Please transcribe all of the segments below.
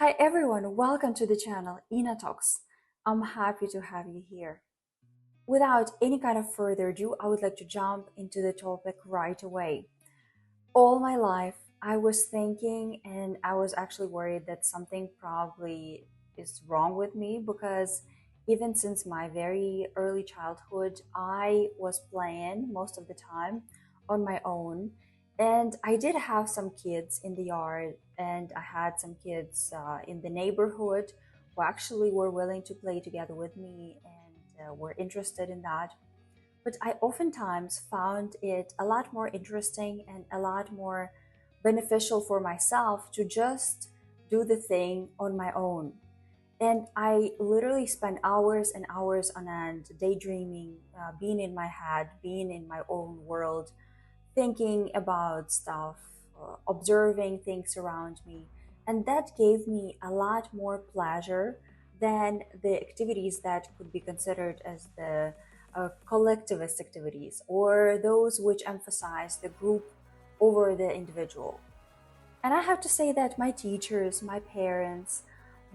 Hi everyone, welcome to the channel Ina Talks. I'm happy to have you here. Without any kind of further ado, I would like to jump into the topic right away. All my life, I was thinking and I was actually worried that something probably is wrong with me because even since my very early childhood, I was playing most of the time on my own. And I did have some kids in the yard, and I had some kids in the neighborhood who actually were willing to play together with me and were interested in that. But I oftentimes found it a lot more interesting and a lot more beneficial for myself to just do the thing on my own. And I literally spend hours and hours on end daydreaming, being in my head, being in my own world, thinking about stuff, observing things around me. And that gave me a lot more pleasure than the activities that could be considered as the collectivist activities or those which emphasize the group over the individual. And I have to say that my teachers, my parents,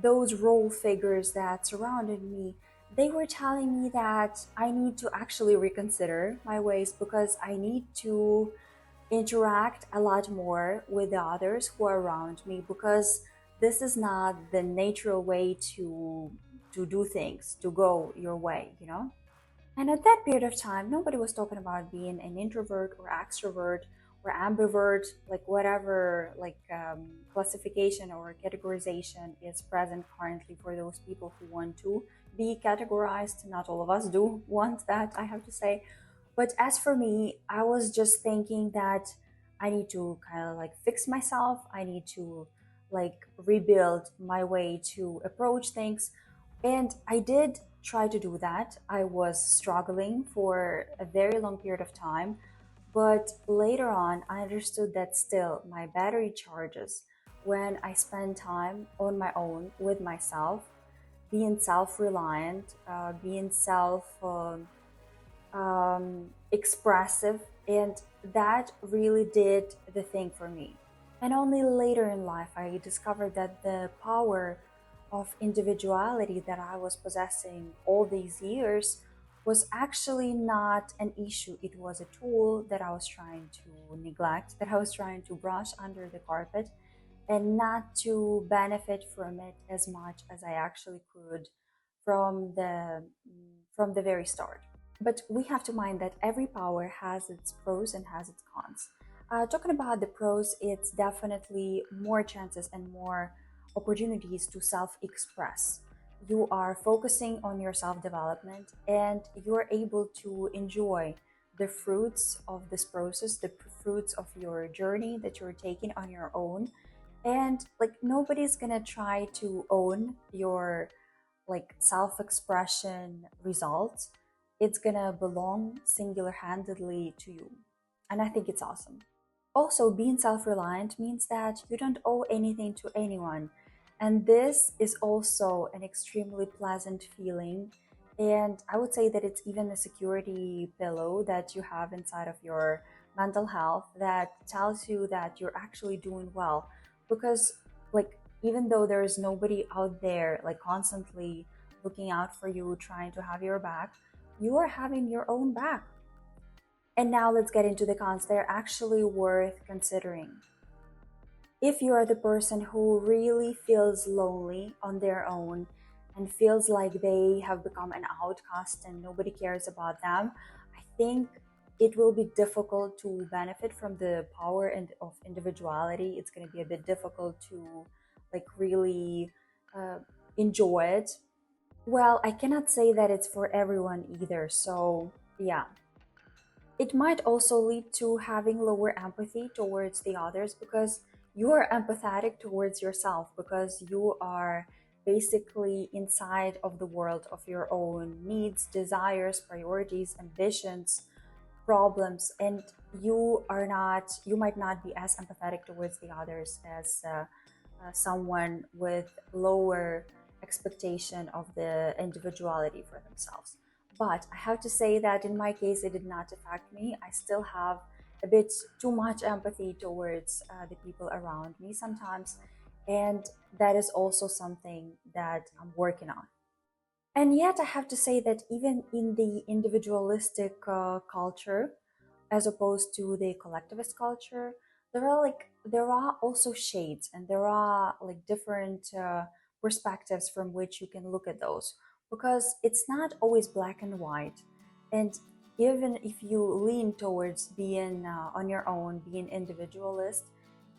those role figures that surrounded me, they were telling me that I need to actually reconsider my ways because I need to interact a lot more with the others who are around me because this is not the natural way to do things, to go your way. And at that period of time, nobody was talking about being an introvert or extrovert or ambivert, like whatever classification or categorization is present currently for those people who want to be categorized. Not all of us do want that, I have to say. But as for me, I was just thinking that I need to kind of like fix myself. I need to like rebuild my way to approach things. And I did try to do that. I was struggling for a very long period of time. But later on, I understood that still my battery charges when I spend time on my own with myself, being self reliant, being self expressive, and that really did the thing for me. And only later in life, I discovered that the power of individuality that I was possessing all these years was actually not an issue. It was a tool that I was trying to neglect, that I was trying to brush under the carpet, and not to benefit from it as much as I actually could from the very start. But we have to mind that every power has its pros and has its cons. Talking about the pros, it's definitely more chances and more opportunities to self express. You are focusing on your self development and you're able to enjoy the fruits of this process, the fruits of your journey that you're taking on your own. And like nobody's gonna try to own your like self-expression results. It's gonna belong singular-handedly to you, and I think it's awesome. Also, being self-reliant means that you don't owe anything to anyone, and this is also an extremely pleasant feeling. And I would say that it's even a security pillow that you have inside of your mental health that tells you that you're actually doing well, because like even though there is nobody out there like constantly looking out for you, trying to have your back, you are having your own back. And now let's get into the cons. They're actually worth considering. If you are the person who really feels lonely on their own and feels like they have become an outcast and nobody cares about them, I think it will be difficult to benefit from the power and of individuality. It's going to be a bit difficult to like really uh, enjoy it. Well, I cannot say that it's for everyone either. So yeah, it might also lead to having lower empathy towards the others because you are empathetic towards yourself because you are basically inside of the world of your own needs, desires, priorities, ambitions, problems, and you might not be as empathetic towards the others as someone with lower expectation of the individuality for themselves. But I have to say that in my case, it did not affect me. I still have a bit too much empathy towards the people around me sometimes. And that is also something that I'm working on. And yet, I have to say that even in the individualistic culture, as opposed to the collectivist culture, there are also shades, and there are like different perspectives from which you can look at those, because it's not always black and white. And even if you lean towards being on your own, being individualist,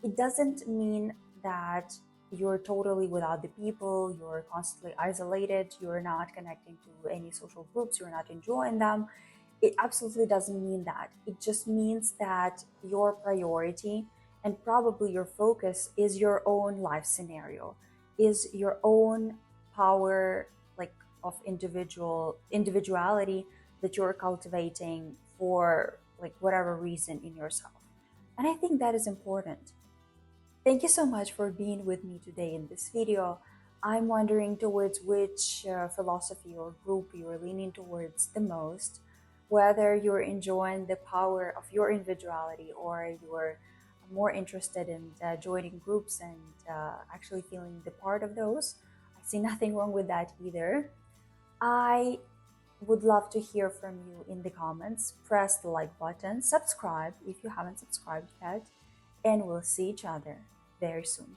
it doesn't mean that you're totally without the people, you're constantly isolated, you're not connecting to any social groups, you're not enjoying them. It absolutely doesn't mean that. It just means that your priority and probably your focus is your own life scenario, is your own power, like of individuality that you're cultivating for like whatever reason in yourself. And I think that is important. Thank you so much for being with me today in this video. I'm wondering towards which philosophy or group you're leaning towards the most, whether you're enjoying the power of your individuality or you're more interested in joining groups and actually feeling the part of those. I see nothing wrong with that either. I would love to hear from you in the comments. Press the like button, subscribe if you haven't subscribed yet, and we'll see each other very soon.